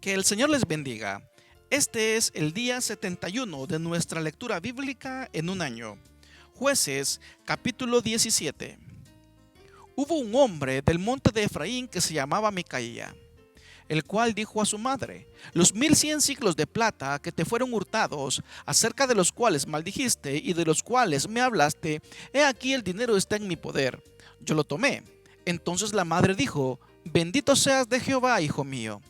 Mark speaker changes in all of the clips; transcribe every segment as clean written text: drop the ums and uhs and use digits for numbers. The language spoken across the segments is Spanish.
Speaker 1: Que el Señor les bendiga. Este es el día 71 de nuestra lectura bíblica en un año. Jueces, capítulo 17. Hubo un hombre del monte de Efraín que se llamaba Micaía, el cual dijo a su madre: Los 1100 siclos de plata que te fueron hurtados, acerca de los cuales maldijiste y de los cuales me hablaste, he aquí el dinero está en mi poder. Yo lo tomé. Entonces la madre dijo: Bendito seas de Jehová, hijo mío.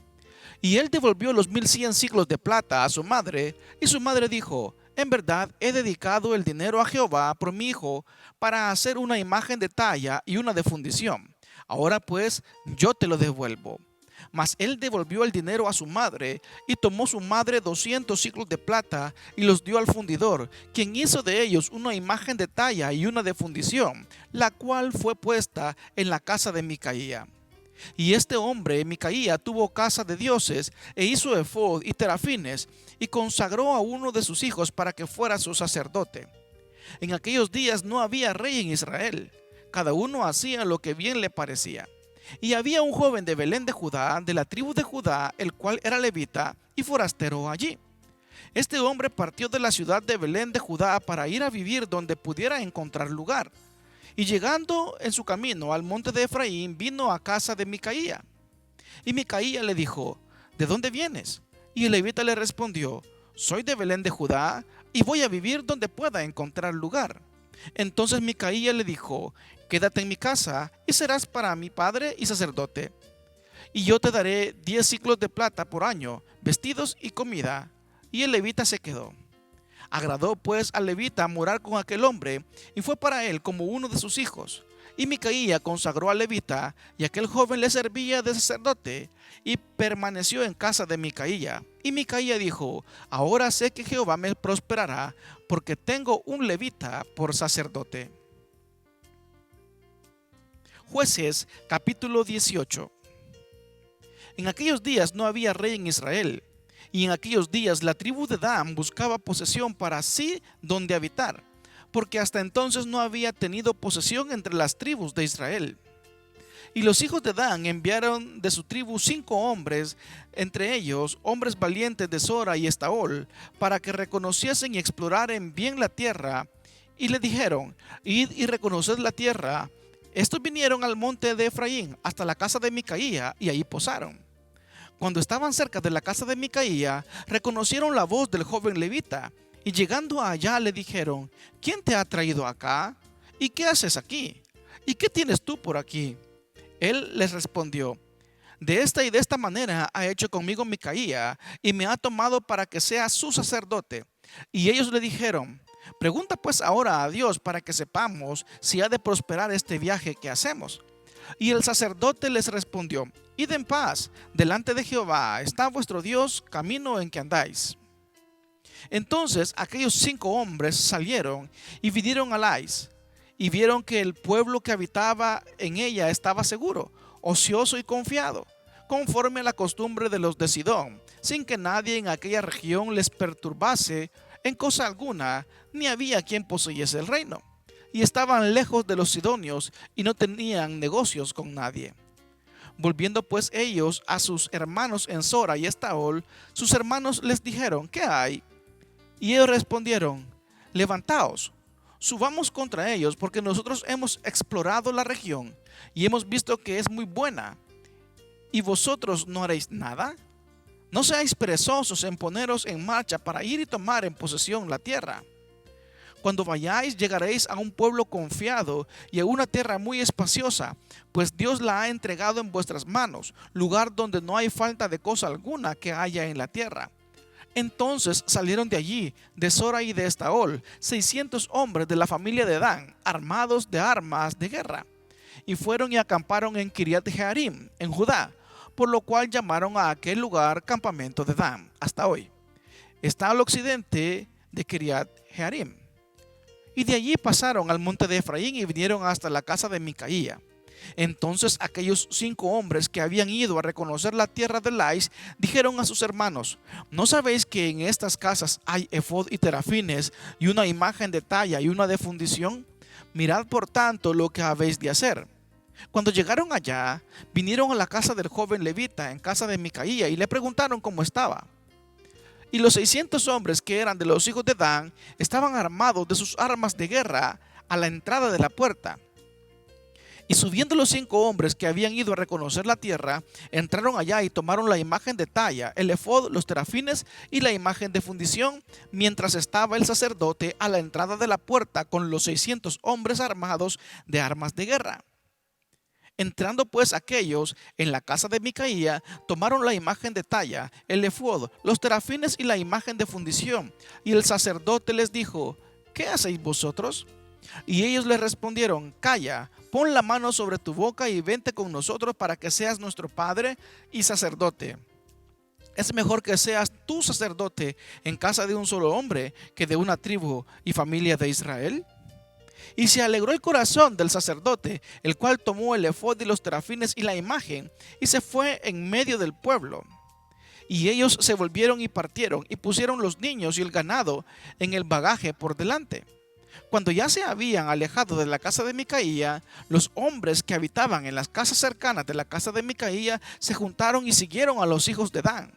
Speaker 1: Y él devolvió los 1100 siclos de plata a su madre, y su madre dijo: En verdad he dedicado el dinero a Jehová por mi hijo, para hacer una imagen de talla y una de fundición. Ahora pues yo te lo devuelvo. Mas él devolvió el dinero a su madre, y tomó su madre 200 siclos de plata, y los dio al fundidor, quien hizo de ellos una imagen de talla y una de fundición, la cual fue puesta en la casa de Micaía. Y este hombre, Micaía, tuvo casa de dioses, e hizo efod y terafines, y consagró a uno de sus hijos para que fuera su sacerdote. En aquellos días no había rey en Israel. Cada uno hacía lo que bien le parecía. Y había un joven de Belén de Judá, de la tribu de Judá, el cual era levita y forastero allí. Este hombre partió de la ciudad de Belén de Judá para ir a vivir donde pudiera encontrar lugar. Y llegando en su camino al monte de Efraín, vino a casa de Micaía. Y Micaía le dijo: ¿De dónde vienes? Y el levita le respondió: Soy de Belén de Judá, y voy a vivir donde pueda encontrar lugar. Entonces Micaía le dijo: Quédate en mi casa, y serás para mi padre y sacerdote. Y yo te daré 10 siclos de plata por año, vestidos y comida. Y el levita se quedó. Agradó pues al levita morar con aquel hombre, y fue para él como uno de sus hijos. Y Micaía consagró al levita, y aquel joven le servía de sacerdote, y permaneció en casa de Micaía. Y Micaía dijo: Ahora sé que Jehová me prosperará, porque tengo un levita por sacerdote. Jueces, capítulo 18. En aquellos días no había rey en Israel, y en aquellos días la tribu de Dan buscaba posesión para sí donde habitar, porque hasta entonces no había tenido posesión entre las tribus de Israel. Y los hijos de Dan enviaron de su tribu 5 hombres, entre ellos hombres valientes de Sora y Estaol, para que reconociesen y exploraran bien la tierra. Y le dijeron: Id y reconoced la tierra. Estos vinieron al monte de Efraín hasta la casa de Micaía, y ahí posaron. Cuando estaban cerca de la casa de Micaía, reconocieron la voz del joven levita, y llegando allá le dijeron: ¿Quién te ha traído acá? ¿Y qué haces aquí? ¿Y qué tienes tú por aquí? Él les respondió: De esta y de esta manera ha hecho conmigo Micaía, y me ha tomado para que sea su sacerdote. Y ellos le dijeron: Pregunta pues ahora a Dios para que sepamos si ha de prosperar este viaje que hacemos. Y el sacerdote les respondió: Id en paz, delante de Jehová está vuestro Dios, camino en que andáis. Entonces aquellos 5 hombres salieron y vinieron a Lais, y vieron que el pueblo que habitaba en ella estaba seguro, ocioso y confiado, conforme a la costumbre de los de Sidón, sin que nadie en aquella región les perturbase en cosa alguna, ni había quien poseyese el reino. Y estaban lejos de los sidonios, y no tenían negocios con nadie. Volviendo pues ellos a sus hermanos en Sora y Estaol, sus hermanos les dijeron: ¿Qué hay? Y ellos respondieron: Levantaos, subamos contra ellos, porque nosotros hemos explorado la región, y hemos visto que es muy buena. ¿Y vosotros no haréis nada? No seáis perezosos en poneros en marcha para ir y tomar en posesión la tierra. Cuando vayáis, llegaréis a un pueblo confiado y a una tierra muy espaciosa, pues Dios la ha entregado en vuestras manos, lugar donde no hay falta de cosa alguna que haya en la tierra. Entonces salieron de allí, de Sora y de Estaol, 600 hombres de la familia de Dan, armados de armas de guerra, y fueron y acamparon en Kiriat Jearim, en Judá, por lo cual llamaron a aquel lugar campamento de Dan, hasta hoy. Está al occidente de Kiriat Jearim. Y de allí pasaron al monte de Efraín y vinieron hasta la casa de Micaía. Entonces aquellos 5 hombres que habían ido a reconocer la tierra de Lais dijeron a sus hermanos: ¿No sabéis que en estas casas hay efod y terafines, y una imagen de talla y una de fundición? Mirad por tanto lo que habéis de hacer. Cuando llegaron allá, vinieron a la casa del joven levita en casa de Micaía y le preguntaron cómo estaba. Y los 600 hombres que eran de los hijos de Dan estaban armados de sus armas de guerra a la entrada de la puerta. Y subiendo los 5 hombres que habían ido a reconocer la tierra, entraron allá y tomaron la imagen de talla, el efod, los terafines y la imagen de fundición, mientras estaba el sacerdote a la entrada de la puerta con los 600 hombres armados de armas de guerra. Entrando pues aquellos en la casa de Micaía, tomaron la imagen de talla, el efod, los terafines y la imagen de fundición. Y el sacerdote les dijo: ¿qué hacéis vosotros? Y ellos le respondieron: calla, pon la mano sobre tu boca y vente con nosotros para que seas nuestro padre y sacerdote. Es mejor que seas tú sacerdote en casa de un solo hombre que de una tribu y familia de Israel. Y se alegró el corazón del sacerdote, el cual tomó el efod y los terafines y la imagen, y se fue en medio del pueblo. Y ellos se volvieron y partieron, y pusieron los niños y el ganado en el bagaje por delante. Cuando ya se habían alejado de la casa de Micaía, los hombres que habitaban en las casas cercanas de la casa de Micaía se juntaron y siguieron a los hijos de Dan.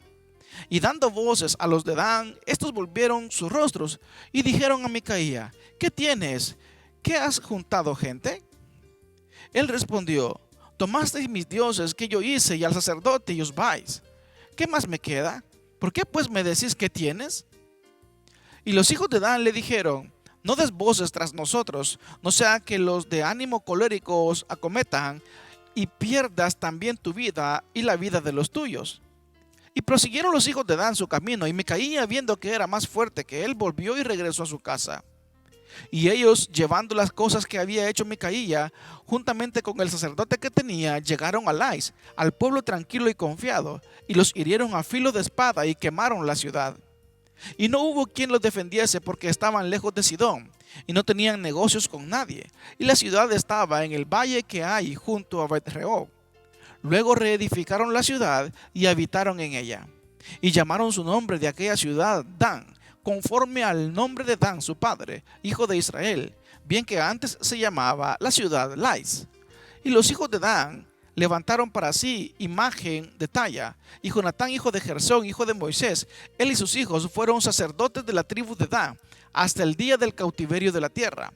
Speaker 1: Y dando voces a los de Dan, estos volvieron sus rostros y dijeron a Micaía: ¿qué tienes? ¿Qué has juntado gente? Él respondió: tomasteis mis dioses que yo hice y al sacerdote y os vais. ¿Qué más me queda? ¿Por qué pues me decís qué tienes? Y los hijos de Dan le dijeron: no des voces tras nosotros, no sea que los de ánimo colérico os acometan y pierdas también tu vida y la vida de los tuyos. Y prosiguieron los hijos de Dan su camino, y Micaía, viendo que era más fuerte que él, volvió y regresó a su casa. Y ellos, llevando las cosas que había hecho Micaía, juntamente con el sacerdote que tenía, llegaron a Lais, al pueblo tranquilo y confiado, y los hirieron a filo de espada y quemaron la ciudad. Y no hubo quien los defendiese porque estaban lejos de Sidón, y no tenían negocios con nadie, y la ciudad estaba en el valle que hay junto a Bet-rehob. Luego reedificaron la ciudad y habitaron en ella, y llamaron su nombre de aquella ciudad Dan, conforme al nombre de Dan su padre, hijo de Israel, bien que antes se llamaba la ciudad Lais. Y los hijos de Dan levantaron para sí imagen de talla, y Jonatán, hijo de Gersón, hijo de Moisés, él y sus hijos fueron sacerdotes de la tribu de Dan hasta el día del cautiverio de la tierra.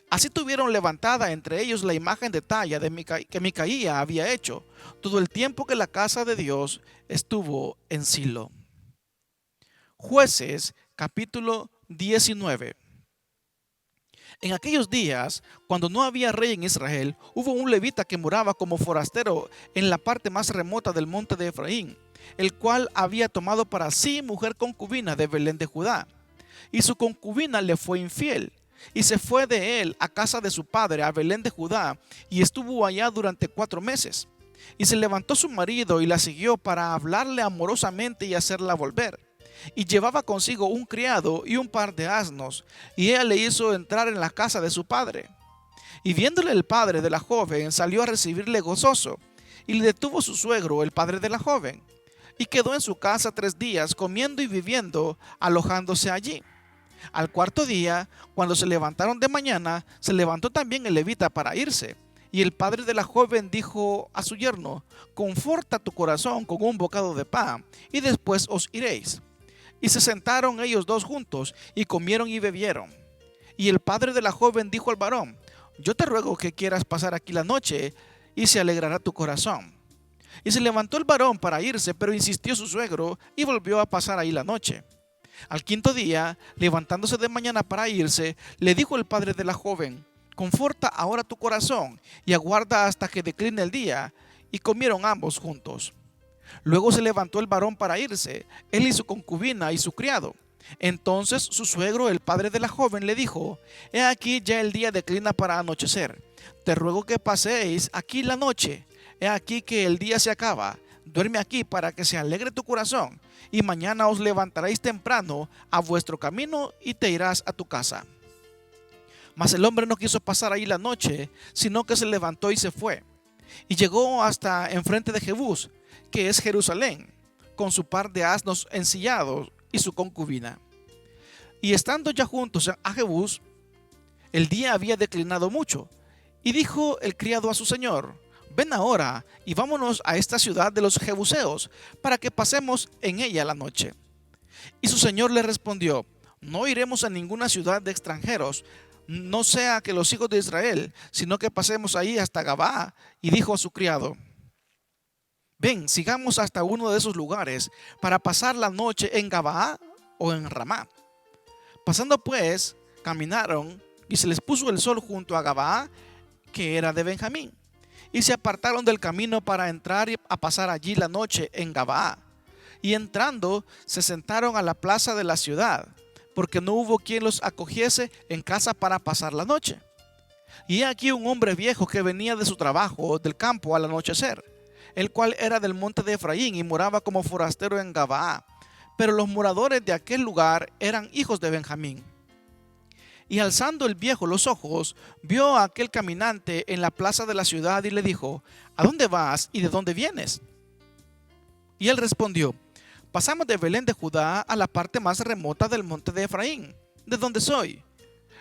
Speaker 1: Así tuvieron levantada entre ellos la imagen de talla que Micaía había hecho todo el tiempo que la casa de Dios estuvo en Silo. Jueces capítulo 19. En aquellos días, cuando no había rey en Israel, hubo un levita que moraba como forastero en la parte más remota del monte de Efraín, el cual había tomado para sí mujer concubina de Belén de Judá. Y su concubina le fue infiel, y se fue de él a casa de su padre, a Belén de Judá, y estuvo allá durante 4 meses. Y se levantó su marido y la siguió para hablarle amorosamente y hacerla volver. Y llevaba consigo un criado y un par de asnos, y ella le hizo entrar en la casa de su padre. Y viéndole el padre de la joven, salió a recibirle gozoso, y le detuvo su suegro, el padre de la joven, y quedó en su casa 3 días, comiendo y viviendo, alojándose allí. Al 4.º día, cuando se levantaron de mañana, se levantó también el levita para irse. Y el padre de la joven dijo a su yerno: conforta tu corazón con un bocado de pan, y después os iréis. Y se sentaron ellos dos juntos, y comieron y bebieron. Y el padre de la joven dijo al varón: yo te ruego que quieras pasar aquí la noche, y se alegrará tu corazón. Y se levantó el varón para irse, pero insistió su suegro, y volvió a pasar ahí la noche. Al 5.º día, levantándose de mañana para irse, le dijo el padre de la joven: conforta ahora tu corazón, y aguarda hasta que decline el día. Y comieron ambos juntos. Luego se levantó el varón para irse, él y su concubina y su criado. Entonces su suegro, el padre de la joven, le dijo: he aquí ya el día declina para anochecer. Te ruego que paséis aquí la noche. He aquí que el día se acaba. Duerme aquí para que se alegre tu corazón, y mañana os levantaréis temprano a vuestro camino y te irás a tu casa. Mas el hombre no quiso pasar ahí la noche, sino que se levantó y se fue. Y llegó hasta enfrente de Jebús, que es Jerusalén, con su par de asnos ensillados y su concubina. Y estando ya juntos a Jebús, el día había declinado mucho. Y dijo el criado a su señor: ven ahora y vámonos a esta ciudad de los Jebuseos, para que pasemos en ella la noche. Y su señor le respondió: no iremos a ninguna ciudad de extranjeros, no sea que los hijos de Israel, sino que pasemos ahí hasta Gabaa. Y dijo a su criado: ven, sigamos hasta uno de esos lugares, para pasar la noche en Gabaa o en Ramá. Pasando pues, caminaron, y se les puso el sol junto a Gabaa, que era de Benjamín. Y se apartaron del camino para entrar a pasar allí la noche en Gabaa. Y entrando, se sentaron a la plaza de la ciudad, porque no hubo quien los acogiese en casa para pasar la noche. Y he aquí un hombre viejo que venía de su trabajo del campo al anochecer, el cual era del monte de Efraín y moraba como forastero en Gabaa. Pero los moradores de aquel lugar eran hijos de Benjamín. Y alzando el viejo los ojos, vio a aquel caminante en la plaza de la ciudad y le dijo: ¿a dónde vas y de dónde vienes? Y él respondió: pasamos de Belén de Judá a la parte más remota del monte de Efraín, de donde soy.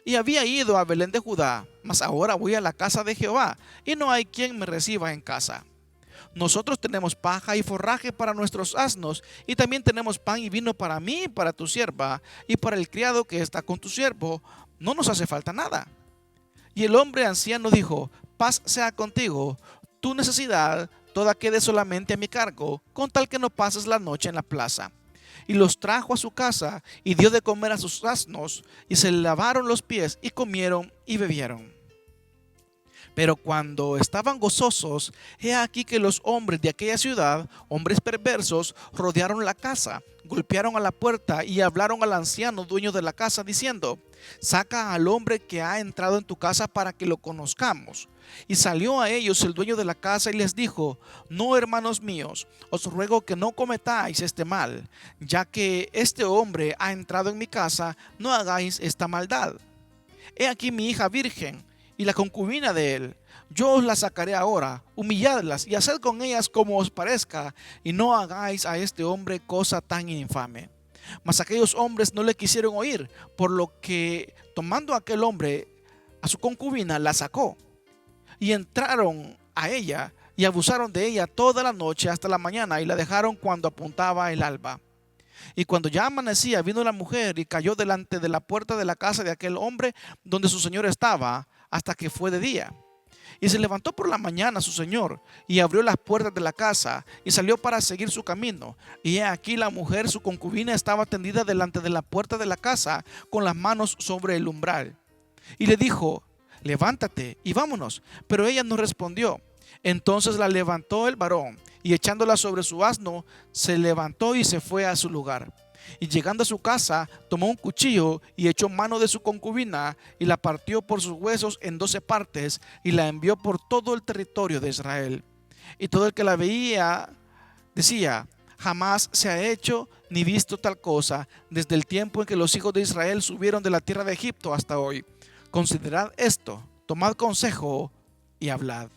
Speaker 1: Y había ido a Belén de Judá, mas ahora voy a la casa de Jehová, y no hay quien me reciba en casa. Nosotros tenemos paja y forraje para nuestros asnos, y también tenemos pan y vino para mí y para tu sierva, y para el criado que está con tu siervo. No nos hace falta nada. Y el hombre anciano dijo: paz sea contigo, tu necesidad toda quede solamente a mi cargo, con tal que no pases la noche en la plaza. Y los trajo a su casa, y dio de comer a sus asnos, y se lavaron los pies, y comieron y bebieron. Pero cuando estaban gozosos, he aquí que los hombres de aquella ciudad, hombres perversos, rodearon la casa, golpearon a la puerta y hablaron al anciano dueño de la casa, diciendo: saca al hombre que ha entrado en tu casa para que lo conozcamos. Y salió a ellos el dueño de la casa y les dijo: no, hermanos míos, os ruego que no cometáis este mal, ya que este hombre ha entrado en mi casa, no hagáis esta maldad. He aquí mi hija virgen y la concubina de él. Yo os la sacaré ahora, humilladlas y haced con ellas como os parezca, y no hagáis a este hombre cosa tan infame. Mas aquellos hombres no le quisieron oír, por lo que tomando aquel hombre a su concubina, la sacó. Y entraron a ella y abusaron de ella toda la noche hasta la mañana, y la dejaron cuando apuntaba el alba. Y cuando ya amanecía, vino la mujer y cayó delante de la puerta de la casa de aquel hombre donde su señor estaba, hasta que fue de día. Y se levantó por la mañana su señor, y abrió las puertas de la casa, y salió para seguir su camino. Y he aquí la mujer, su concubina, estaba tendida delante de la puerta de la casa, con las manos sobre el umbral. Y le dijo: levántate y vámonos. Pero ella no respondió. Entonces la levantó el varón, y echándola sobre su asno, se levantó y se fue a su lugar. Y llegando a su casa, tomó un cuchillo y echó mano de su concubina, y la partió por sus huesos en 12 partes, y la envió por todo el territorio de Israel. Y todo el que la veía decía: jamás se ha hecho ni visto tal cosa desde el tiempo en que los hijos de Israel subieron de la tierra de Egipto hasta hoy. Considerad esto, tomad consejo y hablad.